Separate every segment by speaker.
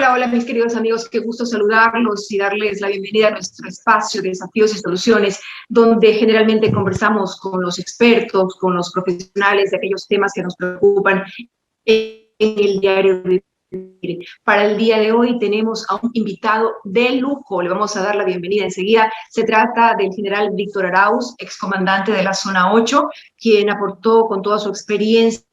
Speaker 1: Hola, hola mis queridos amigos, qué gusto saludarlos y darles la bienvenida a nuestro espacio de desafíos y soluciones, donde generalmente conversamos con los expertos, con los profesionales de aquellos temas que nos preocupan en el diario vivir. Para el día de hoy tenemos a un invitado de lujo, le vamos a dar la bienvenida enseguida. Se trata del general Víctor Arauz, excomandante de la Zona 8, quien aportó con toda su experiencia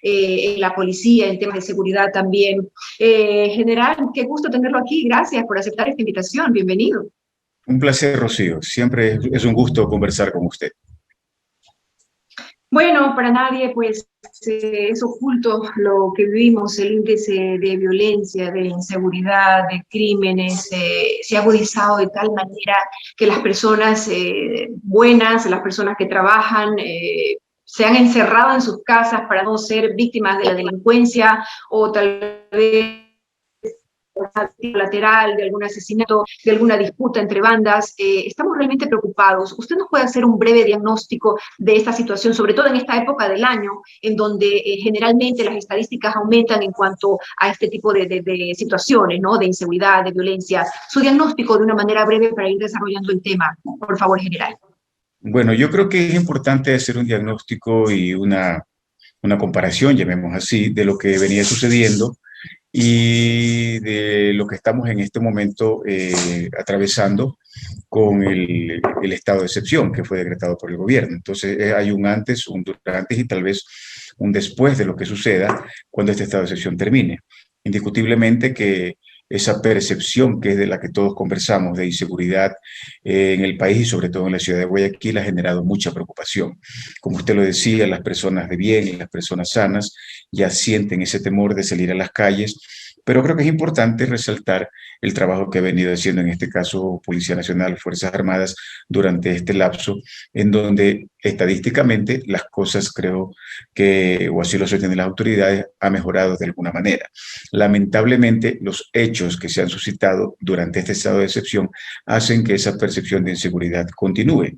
Speaker 1: en la policía, en temas de seguridad también. General, qué gusto tenerlo aquí. Gracias por aceptar esta invitación. Bienvenido.
Speaker 2: Un placer, Rocío. Siempre es un gusto conversar con usted.
Speaker 1: Bueno, para nadie pues es oculto lo que vivimos, el índice de violencia, de inseguridad, de crímenes, se ha agudizado de tal manera que las personas buenas, las personas que trabajan, se han encerrado en sus casas para no ser víctimas de la delincuencia o tal vez lateral, de algún asesinato, de alguna disputa entre bandas. Estamos realmente preocupados. ¿Usted nos puede hacer un breve diagnóstico de esta situación, sobre todo en esta época del año, en donde generalmente las estadísticas aumentan en cuanto a este tipo de situaciones, ¿no? De inseguridad, de violencia? Su diagnóstico de una manera breve para ir desarrollando el tema, por favor, general.
Speaker 2: Bueno, yo creo que es importante hacer un diagnóstico y una comparación, llamemos así, de lo que venía sucediendo y de lo que estamos en este momento atravesando con el estado de excepción que fue decretado por el gobierno. Entonces, hay un antes, un durante y tal vez un después de lo que suceda cuando este estado de excepción termine. Indiscutiblemente que esa percepción que es de la que todos conversamos de inseguridad en el país y sobre todo en la ciudad de Guayaquil ha generado mucha preocupación. Como usted lo decía, las personas de bien y las personas sanas ya sienten ese temor de salir a las calles, pero creo que es importante resaltar el trabajo que ha venido haciendo, en este caso, Policía Nacional, Fuerzas Armadas, durante este lapso, en donde estadísticamente las cosas creo que, o así lo sostienen las autoridades, ha mejorado de alguna manera. Lamentablemente, los hechos que se han suscitado durante este estado de excepción hacen que esa percepción de inseguridad continúe.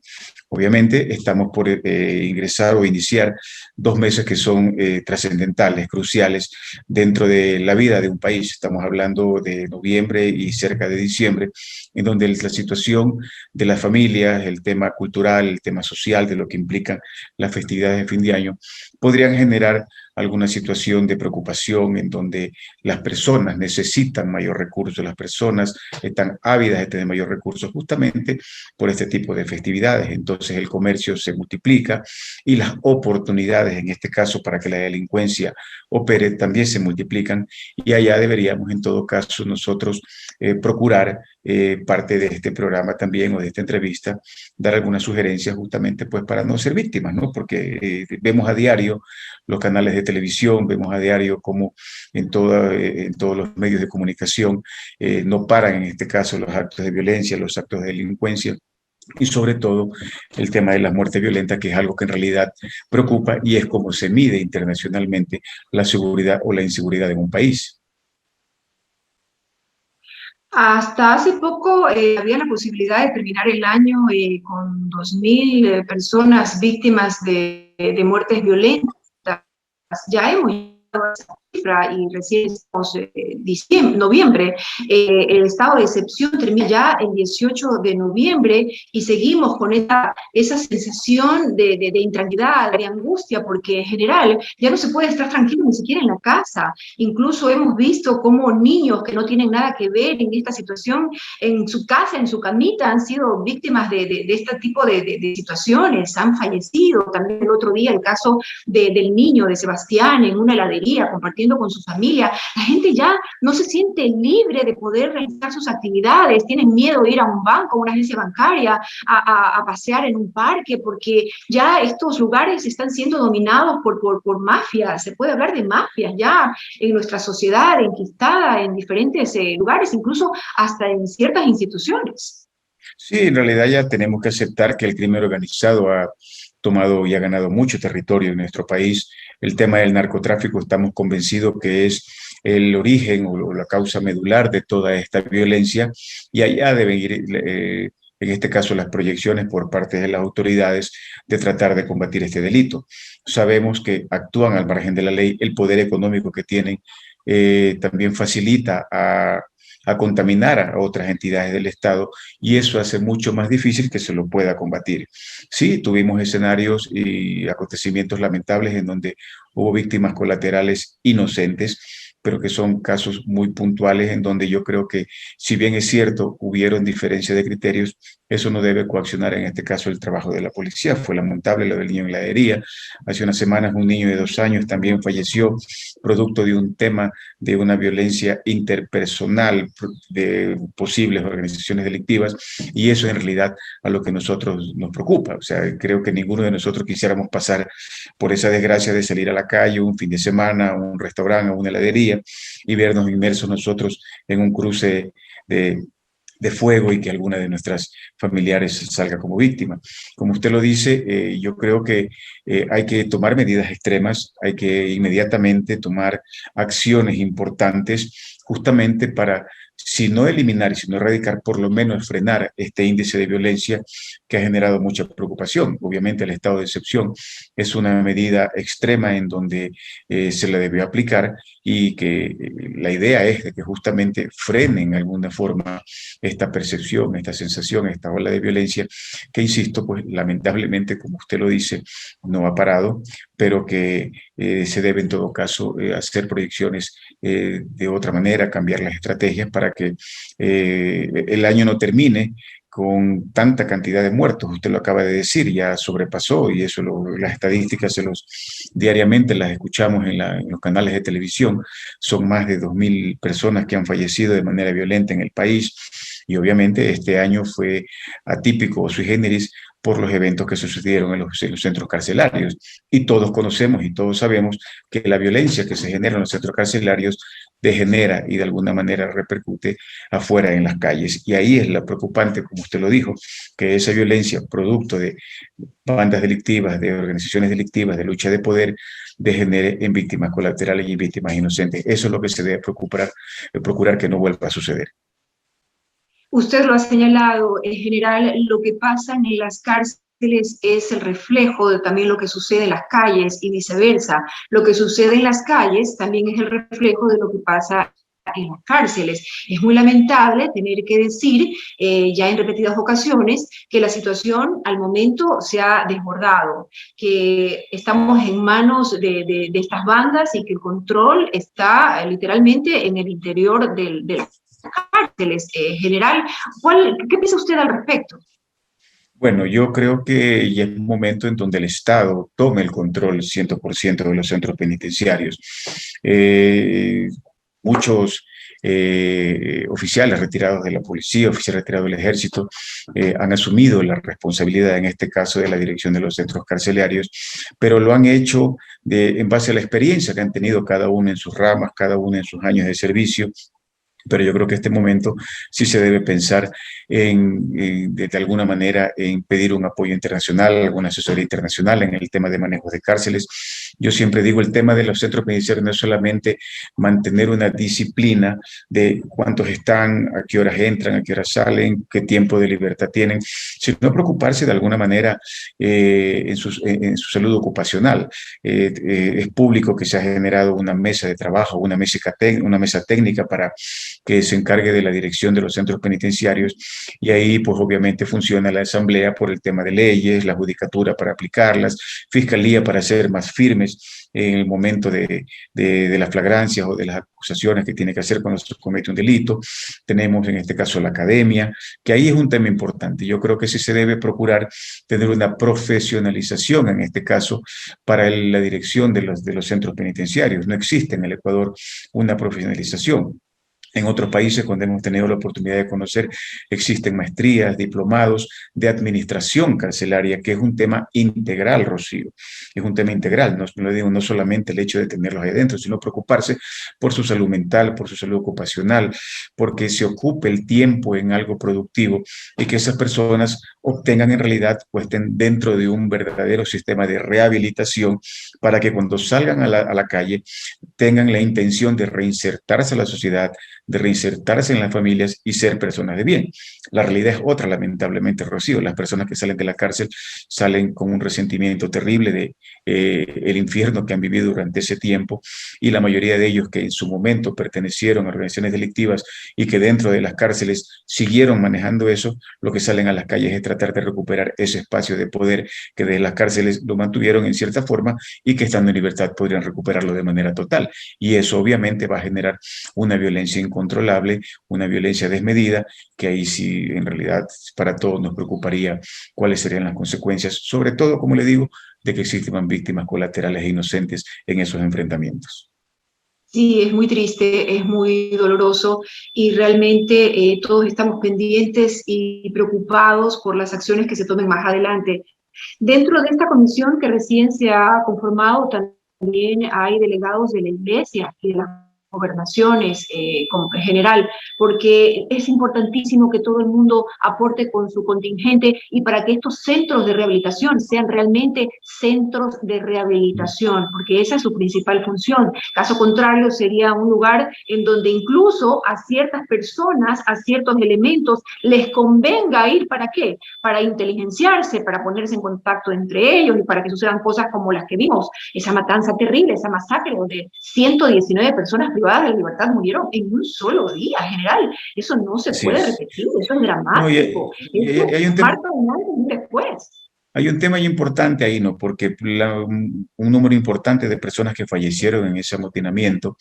Speaker 2: Obviamente, estamos por ingresar o iniciar 2 meses que son trascendentales, cruciales dentro de la vida de un país. Estamos hablando de noviembre y cerca de diciembre, en donde la situación de las familias, el tema cultural, el tema social, de lo que implican las festividades de fin de año, podrían generar alguna situación de preocupación en donde las personas necesitan mayor recursos, las personas están ávidas de tener mayor recursos justamente por este tipo de festividades. Entonces el comercio se multiplica y las oportunidades, en este caso, para que la delincuencia opere, también se multiplican y allá deberíamos en todo caso nosotros procurar parte de este programa también o de esta entrevista, dar algunas sugerencias justamente pues para no ser víctimas, ¿no? Porque vemos a diario los canales de televisión, vemos a diario cómo en todos los medios de comunicación no paran en este caso los actos de violencia, los actos de delincuencia y sobre todo el tema de la muerte violenta, que es algo que en realidad preocupa y es como se mide internacionalmente la seguridad o la inseguridad en un país.
Speaker 1: Hasta hace poco había la posibilidad de terminar el año con 2.000 personas víctimas de muertes violentas. Ya hemos llegado a esa cifra y recién estamos noviembre. El estado de excepción termina ya el 18 de noviembre y seguimos con esa sensación de intranquilidad, de angustia, porque en general ya no se puede estar tranquilo ni siquiera en la casa. Incluso hemos visto cómo niños que no tienen nada que ver en esta situación, en su casa, en su camita, han sido víctimas de este tipo de situaciones, han fallecido. También el otro día el caso del niño de Sebastián en una heladería compartiendo con su familia. La gente ya no se siente libre de poder realizar sus actividades, tienen miedo de ir a un banco, a una agencia bancaria, a pasear en un parque, porque ya estos lugares están siendo dominados por mafias. Se puede hablar de mafias ya en nuestra sociedad, enquistada en diferentes lugares, incluso hasta en ciertas instituciones.
Speaker 2: Sí, en realidad ya tenemos que aceptar que el crimen organizado ha tomado y ha ganado mucho territorio en nuestro país. El tema del narcotráfico estamos convencidos que es el origen o la causa medular de toda esta violencia y allá deben ir, en este caso, las proyecciones por parte de las autoridades de tratar de combatir este delito. Sabemos que actúan al margen de la ley, el poder económico que tienen también facilita a contaminar a otras entidades del Estado y eso hace mucho más difícil que se lo pueda combatir. Sí, tuvimos escenarios y acontecimientos lamentables en donde hubo víctimas colaterales inocentes, pero que son casos muy puntuales en donde yo creo que, si bien es cierto, hubieron diferencia de criterios, eso no debe coaccionar en este caso el trabajo de la policía. Fue lamentable lo del niño en la herida. Hace unas semanas un niño de 2 años también falleció producto de un tema de una violencia interpersonal de posibles organizaciones delictivas y eso en realidad a lo que nosotros nos preocupa. O sea, creo que ninguno de nosotros quisiéramos pasar por esa desgracia de salir a la calle un fin de semana, a un restaurante, a una heladería y vernos inmersos nosotros en un cruce de fuego y que alguna de nuestras familiares salga como víctima. Como usted lo dice, yo creo que hay que tomar medidas extremas, hay que inmediatamente tomar acciones importantes justamente para, si no eliminar, si no erradicar, por lo menos frenar este índice de violencia que ha generado mucha preocupación. Obviamente el estado de excepción es una medida extrema en donde se la debió aplicar y que la idea es de que justamente frenen de alguna forma esta percepción, esta sensación, esta ola de violencia que, insisto, pues lamentablemente, como usted lo dice, no ha parado, pero que se debe en todo caso hacer proyecciones de otra manera, cambiar las estrategias para que el año no termine con tanta cantidad de muertos. Usted lo acaba de decir, ya sobrepasó y eso las estadísticas diariamente las escuchamos en los canales de televisión. Son más de 2.000 personas que han fallecido de manera violenta en el país y obviamente este año fue atípico o sui generis por los eventos que sucedieron en los centros carcelarios. Y todos conocemos y todos sabemos que la violencia que se genera en los centros carcelarios degenera y de alguna manera repercute afuera en las calles. Y ahí es la preocupante, como usted lo dijo, que esa violencia, producto de bandas delictivas, de organizaciones delictivas, de lucha de poder, degenere en víctimas colaterales y en víctimas inocentes. Eso es lo que se debe procurar que no vuelva a suceder.
Speaker 1: Usted lo ha señalado, en general lo que pasa en las cárceles es el reflejo de también lo que sucede en las calles y viceversa. Lo que sucede en las calles también es el reflejo de lo que pasa en las cárceles. Es muy lamentable tener que decir, ya en repetidas ocasiones, que la situación al momento se ha desbordado, que estamos en manos de estas bandas y que el control está literalmente en el interior del cárceles general. ¿Qué piensa usted al respecto?
Speaker 2: Bueno, yo creo que ya es un momento en donde el Estado tome el control 100% de los centros penitenciarios. Eh, Muchos oficiales retirados de la policía, oficiales retirados del ejército, han asumido la responsabilidad, en este caso, de la dirección de los centros carcelarios, pero lo han hecho en base a la experiencia que han tenido cada uno en sus ramas, cada uno en sus años de servicio. Pero yo creo que en este momento sí se debe pensar de alguna manera en pedir un apoyo internacional, alguna asesoría internacional en el tema de manejo de cárceles. Yo siempre digo, el tema de los centros penitenciarios no es solamente mantener una disciplina de cuántos están, a qué horas entran, a qué horas salen, qué tiempo de libertad tienen, sino preocuparse de alguna manera en su salud ocupacional. Es público que se ha generado una mesa de trabajo, una mesa técnica para que se encargue de la dirección de los centros penitenciarios y ahí pues obviamente funciona la asamblea por el tema de leyes, la judicatura para aplicarlas, fiscalía para ser más firmes en el momento de las flagrancias o de las acusaciones que tiene que hacer cuando se comete un delito. Tenemos en este caso la academia, que ahí es un tema importante. Yo creo que sí se debe procurar tener una profesionalización en este caso para la dirección de los centros penitenciarios. No existe en el Ecuador una profesionalización. En otros países, cuando hemos tenido la oportunidad de conocer, existen maestrías, diplomados de administración carcelaria, que es un tema integral, Rocío. Es un tema integral, no lo digo, no solamente el hecho de tenerlos ahí adentro, sino preocuparse por su salud mental, por su salud ocupacional, porque se ocupe el tiempo en algo productivo y que esas personas obtengan en realidad, pues estén dentro de un verdadero sistema de rehabilitación para que cuando salgan a la calle tengan la intención de reinsertarse a la sociedad, de reinsertarse en las familias y ser personas de bien. La realidad es otra, lamentablemente, Rocío. Las personas que salen de la cárcel salen con un resentimiento terrible de el infierno que han vivido durante ese tiempo, y la mayoría de ellos que en su momento pertenecieron a organizaciones delictivas y que dentro de las cárceles siguieron manejando eso, lo que salen a las calles es tratar de recuperar ese espacio de poder que de las cárceles lo mantuvieron en cierta forma y que estando en libertad podrían recuperarlo de manera total. Y eso obviamente va a generar una violencia incontrolable, una violencia desmedida, que ahí sí en realidad para todos nos preocuparía cuáles serían las consecuencias, sobre todo, como le digo, de que existan víctimas colaterales e inocentes en esos enfrentamientos.
Speaker 1: Sí, es muy triste, es muy doloroso y realmente todos estamos pendientes y preocupados por las acciones que se tomen más adelante. Dentro de esta comisión que recién se ha conformado, también hay delegados de la Iglesia y de las gobernaciones en general, porque es importantísimo que todo el mundo aporte con su contingente y para que estos centros de rehabilitación sean realmente centros de rehabilitación, porque esa es su principal función. Caso contrario, sería un lugar en donde incluso a ciertas personas, a ciertos elementos, les convenga ir, ¿para qué? Para inteligenciarse, para ponerse en contacto entre ellos y para que sucedan cosas como las que vimos, esa matanza terrible, esa masacre donde 119 personas privadas de libertad murieron en un solo día, general. Eso no se
Speaker 2: Así
Speaker 1: puede
Speaker 2: es.
Speaker 1: repetir, eso es
Speaker 2: No,
Speaker 1: dramático. Eso
Speaker 2: hay un tema,
Speaker 1: marca un antes y un después.
Speaker 2: hay un tema importante ahí, ¿no? Porque un número importante de personas que fallecieron en ese amotinamiento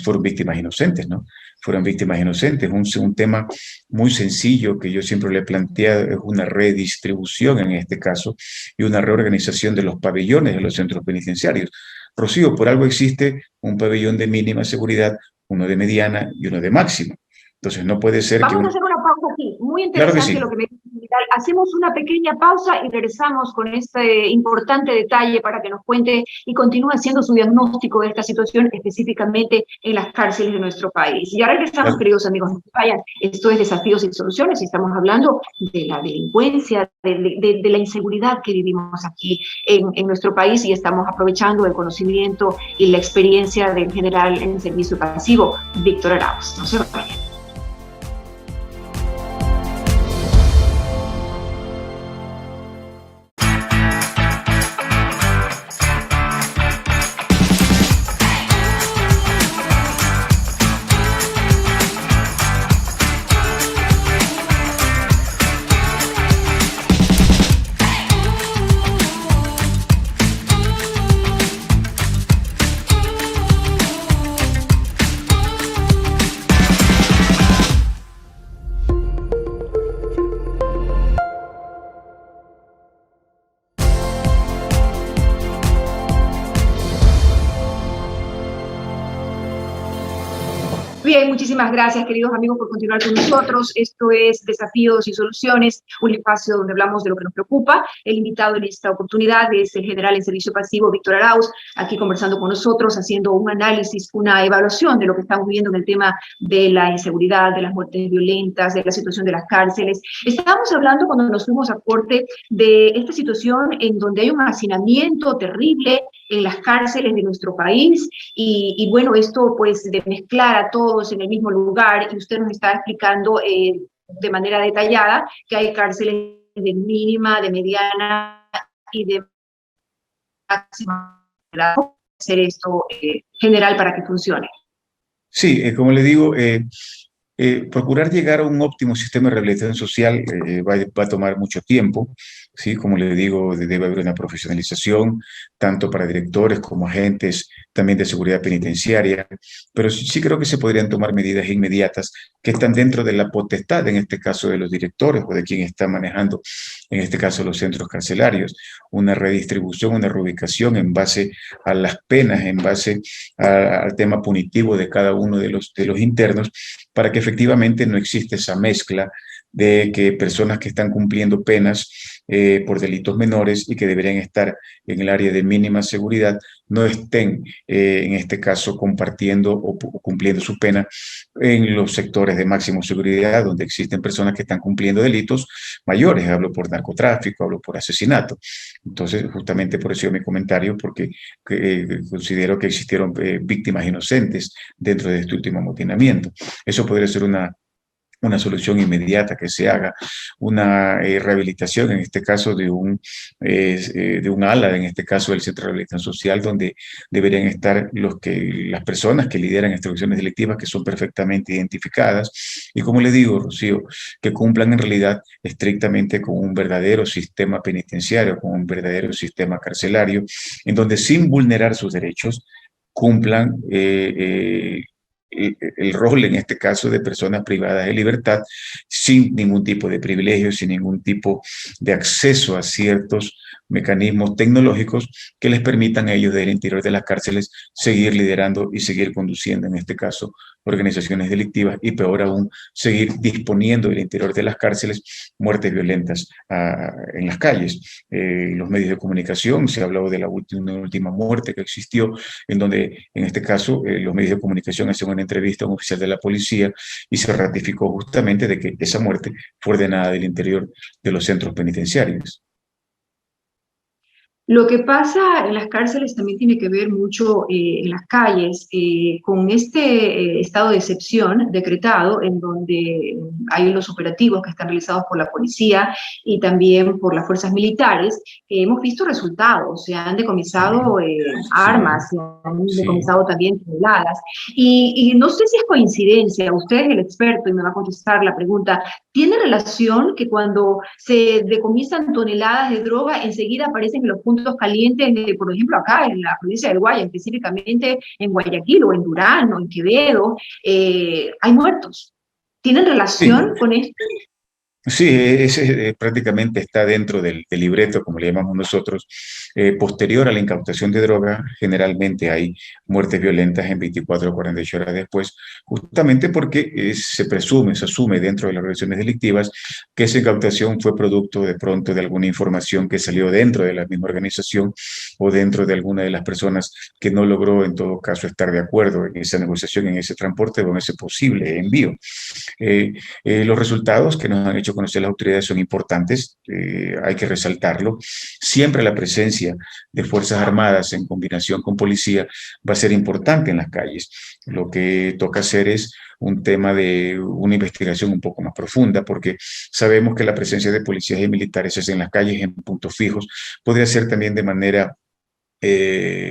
Speaker 2: fueron víctimas inocentes, ¿no? Fueron víctimas inocentes. Un tema muy sencillo que yo siempre le he planteado es una redistribución en este caso y una reorganización de los pabellones de los centros penitenciarios. Rocío, por algo existe un pabellón de mínima seguridad, uno de mediana y uno de máxima. Entonces no puede ser que
Speaker 1: Vamos a
Speaker 2: un...
Speaker 1: hacer una pausa aquí. Muy
Speaker 2: Claro que
Speaker 1: interesante
Speaker 2: sí.
Speaker 1: lo que me dice. Hacemos una pequeña pausa y regresamos con este importante detalle para que nos cuente y continúe haciendo su diagnóstico de esta situación específicamente en las cárceles de nuestro país. Y ya regresamos,
Speaker 2: Claro.
Speaker 1: queridos amigos, no se vayan. Esto es Desafíos y Soluciones y estamos hablando de la delincuencia, de la inseguridad que vivimos aquí en nuestro país y estamos aprovechando el conocimiento y la experiencia del general en servicio pasivo, Víctor Arauz. No se vayan. Bien, muchísimas gracias, queridos amigos, por continuar con nosotros. Esto es Desafíos y Soluciones, un espacio donde hablamos de lo que nos preocupa. El invitado en esta oportunidad es el general en servicio pasivo, Víctor Arauz, aquí conversando con nosotros, haciendo un análisis, una evaluación de lo que estamos viendo en el tema de la inseguridad, de las muertes violentas, de la situación de las cárceles. Estábamos hablando cuando nos fuimos a corte de esta situación en donde hay un hacinamiento terrible en las cárceles de nuestro país y bueno, esto pues de mezclar a todos en el mismo lugar y usted nos está explicando de manera detallada que hay cárceles de mínima, de mediana y de máxima. Hacer esto general para que funcione.
Speaker 2: Sí, como le digo, procurar llegar a un óptimo sistema de rehabilitación social va a tomar mucho tiempo, ¿sí? Como le digo, debe haber una profesionalización, tanto para directores como agentes también de seguridad penitenciaria, pero sí creo que se podrían tomar medidas inmediatas que están dentro de la potestad, en este caso de los directores o de quien está manejando, en este caso los centros carcelarios, una redistribución, una reubicación en base a las penas, en base al tema punitivo de cada uno de los internos, para que efectivamente no existe esa mezcla de que personas que están cumpliendo penas por delitos menores y que deberían estar en el área de mínima seguridad no estén, en este caso, compartiendo o cumpliendo su pena en los sectores de máxima seguridad, donde existen personas que están cumpliendo delitos mayores. Hablo por narcotráfico, hablo por asesinato. Entonces, justamente por eso mi comentario, porque considero que existieron víctimas inocentes dentro de este último amotinamiento. Eso podría ser una solución inmediata, que se haga una rehabilitación, en este caso de un ala, en este caso del Centro de Rehabilitación Social, donde deberían estar las personas que lideran estas acciones delictivas, que son perfectamente identificadas, y como le digo, Rocío, que cumplan en realidad estrictamente con un verdadero sistema penitenciario, con un verdadero sistema carcelario, en donde sin vulnerar sus derechos, cumplan el rol, en este caso, de personas privadas de libertad, sin ningún tipo de privilegio, sin ningún tipo de acceso a ciertos mecanismos tecnológicos que les permitan a ellos, del interior de las cárceles, seguir liderando y seguir conduciendo, en este caso, organizaciones delictivas, y peor aún, seguir disponiendo del interior de las cárceles muertes violentas en las calles. Los medios de comunicación, se ha hablado de la última muerte que existió, en donde, en este caso, los medios de comunicación hacen una entrevista a un oficial de la policía y se ratificó justamente de que esa muerte fue ordenada del interior de los centros penitenciarios.
Speaker 1: Lo que pasa en las cárceles también tiene que ver mucho en las calles con este estado de excepción decretado, en donde hay unos operativos que están realizados por la policía y también por las fuerzas militares. Hemos visto resultados, se han decomisado armas, se han decomisado también toneladas. Y no sé si es coincidencia, usted es el experto y me va a contestar la pregunta, ¿tiene relación que cuando se decomisan toneladas de droga enseguida aparecen en los puntos calientes, por ejemplo, acá en la provincia del Guaya, específicamente en Guayaquil o en Durán o en Quevedo, hay muertos? ¿Tienen relación con esto?
Speaker 2: Sí, ese prácticamente está dentro del libreto, como le llamamos nosotros. Posterior a la incautación de droga, generalmente hay muertes violentas en 24 o 48 horas después, justamente porque se asume dentro de las organizaciones delictivas que esa incautación fue producto de pronto de alguna información que salió dentro de la misma organización o dentro de alguna de las personas que no logró, en todo caso, estar de acuerdo en esa negociación, en ese transporte o en ese posible envío. Los resultados que nos han hecho conocer las autoridades son importantes, hay que resaltarlo. Siempre la presencia de Fuerzas Armadas en combinación con policía va a ser importante en las calles. Lo que toca hacer es un tema de una investigación un poco más profunda, porque sabemos que la presencia de policías y militares es en las calles, en puntos fijos, podría ser también de manera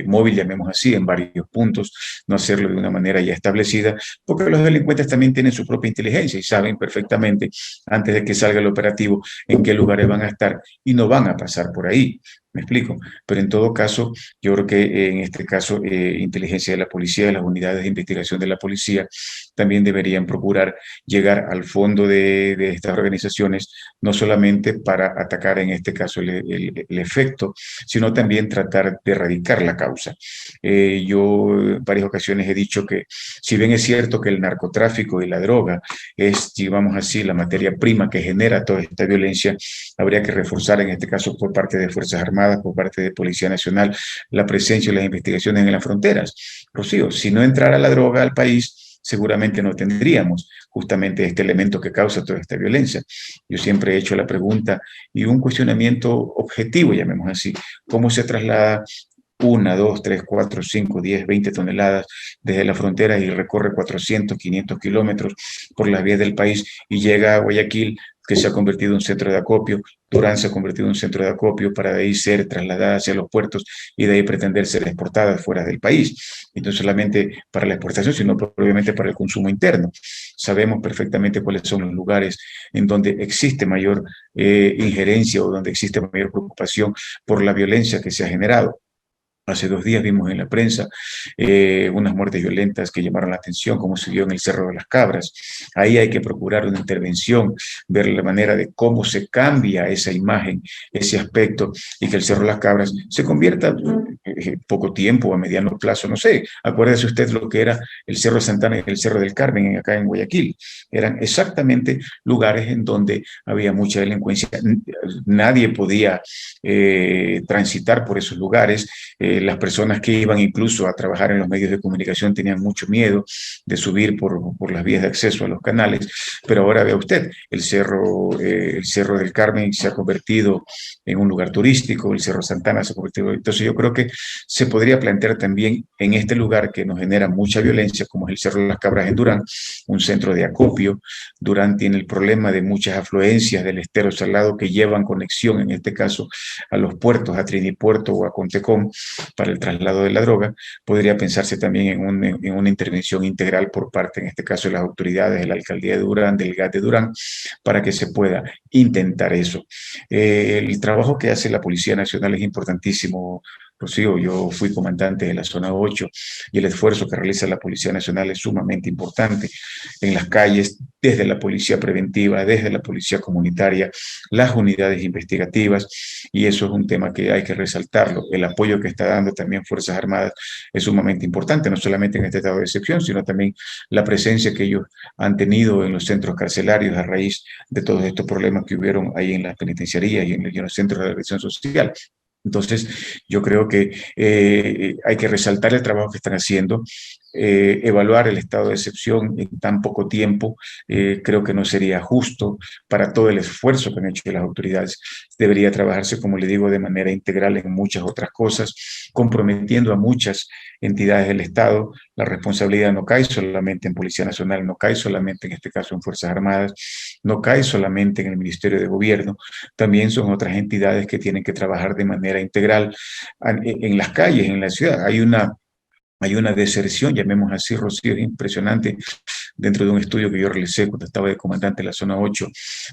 Speaker 2: móvil, llamemos así, en varios puntos, no hacerlo de una manera ya establecida, porque los delincuentes también tienen su propia inteligencia y saben perfectamente, antes de que salga el operativo, en qué lugares van a estar y no van a pasar por ahí. ¿Me explico? Pero en todo caso, yo creo que en este caso, inteligencia de la policía, las unidades de investigación de la policía, también deberían procurar llegar al fondo de estas organizaciones, no solamente para atacar en este caso el efecto, sino también tratar de erradicar la causa. Yo en varias ocasiones he dicho que, si bien es cierto que el narcotráfico y la droga es, digamos así, la materia prima que genera toda esta violencia, habría que reforzar, en este caso por parte de Fuerzas Armadas, por parte de Policía Nacional, la presencia y las investigaciones en las fronteras. Rocío, si no entrara la droga al país, seguramente no tendríamos justamente este elemento que causa toda esta violencia. Yo siempre he hecho la pregunta y un cuestionamiento objetivo, llamemos así, ¿cómo se traslada 1, 2, 3, 4, 5, 10, 20 toneladas desde la frontera y recorre 400, 500 kilómetros por las vías del país y llega a Guayaquil, que se ha convertido en un centro de acopio? Durán se ha convertido en un centro de acopio para de ahí ser trasladada hacia los puertos y de ahí pretender ser exportada fuera del país. Y no solamente para la exportación, sino obviamente para el consumo interno. Sabemos perfectamente cuáles son los lugares en donde existe mayor injerencia o donde existe mayor preocupación por la violencia que se ha generado. Hace 2 días vimos en la prensa unas muertes violentas que llamaron la atención, como se vio en el Cerro de las Cabras. Ahí hay que procurar una intervención, ver la manera de cómo se cambia esa imagen, ese aspecto, y que el Cerro de las Cabras se convierta poco tiempo, a mediano plazo, no sé. Acuérdese usted lo que era el Cerro Santana y el Cerro del Carmen acá en Guayaquil. Eran exactamente lugares en donde había mucha delincuencia. Nadie podía transitar por esos lugares. Las personas que iban incluso a trabajar en los medios de comunicación tenían mucho miedo de subir por las vías de acceso a los canales. Pero ahora vea usted, el Cerro del Carmen se ha convertido en un lugar turístico, el Cerro Santana se ha convertido. Entonces yo creo que se podría plantear también en este lugar que nos genera mucha violencia, como es el Cerro de las Cabras en Durán, un centro de acopio. Durán tiene el problema de muchas afluencias del estero salado que llevan conexión, en este caso, a los puertos, a Trinipuerto o a Contecón, para el traslado de la droga. Podría pensarse también en una intervención integral por parte, en este caso, de las autoridades de la alcaldía de Durán, del GAT de Durán, para que se pueda intentar eso. El trabajo que hace la Policía Nacional es importantísimo, Rocío. Yo fui comandante de la zona 8 y el esfuerzo que realiza la Policía Nacional es sumamente importante en las calles, desde la policía preventiva, desde la policía comunitaria, las unidades investigativas, y eso es un tema que hay que resaltarlo. El apoyo que está dando también Fuerzas Armadas es sumamente importante, no solamente en este estado de excepción, sino también la presencia que ellos han tenido en los centros carcelarios a raíz de todos estos problemas que hubieron ahí en las penitenciarías y en los centros de rehabilitación social. Entonces, yo creo que hay que resaltar el trabajo que están haciendo, evaluar el estado de excepción en tan poco tiempo. Creo que no sería justo para todo el esfuerzo que han hecho las autoridades. Debería trabajarse, como le digo, de manera integral en muchas otras cosas, comprometiendo a muchas entidades del Estado. La responsabilidad no cae solamente en Policía Nacional, no cae solamente en este caso en Fuerzas Armadas, no cae solamente en el Ministerio de Gobierno, también son otras entidades que tienen que trabajar de manera integral en las calles, en la ciudad. Hay una deserción, llamemos así, Rocío, es impresionante, dentro de un estudio que yo realicé cuando estaba de comandante en la zona 8,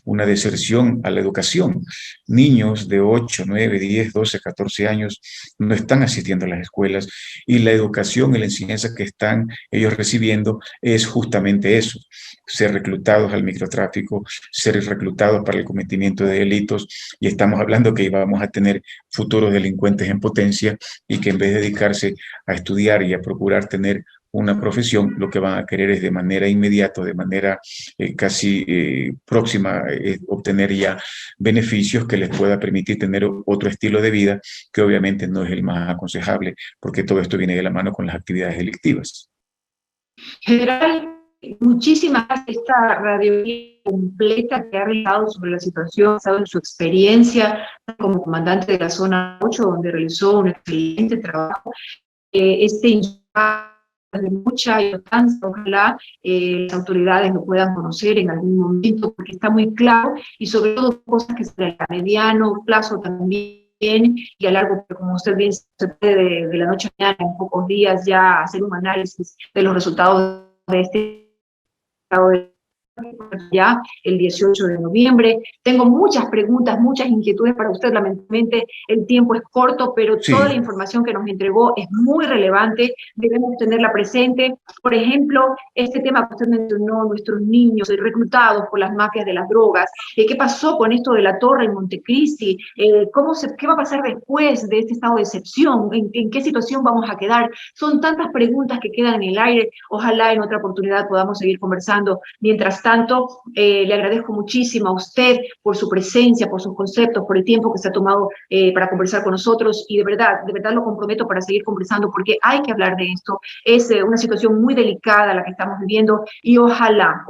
Speaker 2: una deserción a la educación. Niños de 8, 9, 10, 12, 14 años no están asistiendo a las escuelas, y la educación y la enseñanza que están ellos recibiendo es justamente eso: ser reclutados al microtráfico, ser reclutados para el cometimiento de delitos, y estamos hablando que vamos a tener futuros delincuentes en potencia, y que en vez de dedicarse a estudiar y a procurar tener una profesión, lo que van a querer es de manera inmediata, de manera casi próxima, obtener ya beneficios que les pueda permitir tener otro estilo de vida, que obviamente no es el más aconsejable, porque todo esto viene de la mano con las actividades delictivas.
Speaker 1: General, muchísimas gracias por esta radiografía completa que ha realizado sobre la situación, basado en su experiencia como comandante de la zona 8, donde realizó un excelente trabajo. De mucha importancia, ojalá las autoridades lo puedan conocer en algún momento, porque está muy claro, y sobre todo cosas que se a mediano plazo también y a largo, pero como usted bien se puede de la noche a mañana, en pocos días ya hacer un análisis de los resultados de este estado de ya el 18 de noviembre. Tengo muchas preguntas, muchas inquietudes para usted. Lamentablemente el tiempo es corto, pero sí, toda la información que nos entregó es muy relevante, debemos tenerla presente. Por ejemplo, este tema que usted mencionó, nuestros niños reclutados por las mafias de las drogas, ¿qué pasó con esto de la torre en Montecristi? ¿Qué va a pasar después de este estado de excepción? ¿En qué situación vamos a quedar? Son tantas preguntas que quedan en el aire. Ojalá en otra oportunidad podamos seguir conversando. Mientras tanto, le agradezco muchísimo a usted por su presencia, por sus conceptos, por el tiempo que se ha tomado para conversar con nosotros, y de verdad lo comprometo para seguir conversando, porque hay que hablar de esto. Es una situación muy delicada la que estamos viviendo, y ojalá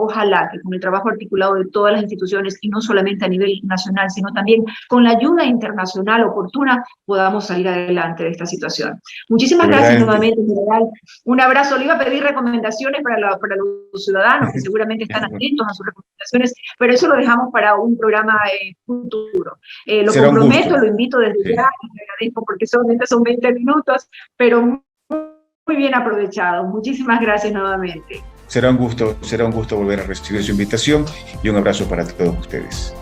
Speaker 1: que con el trabajo articulado de todas las instituciones, y no solamente a nivel nacional, sino también con la ayuda internacional oportuna, podamos salir adelante de esta situación. Muchísimas gracias nuevamente, general. Un abrazo. Le iba a pedir recomendaciones para los ciudadanos, que seguramente están atentos a sus recomendaciones, pero eso lo dejamos para un programa futuro. Lo comprometo, lo invito desde ya, y le agradezco porque solamente son 20 minutos, pero muy bien aprovechado. Muchísimas gracias nuevamente.
Speaker 2: Será un gusto volver a recibir su invitación, y un abrazo para todos ustedes.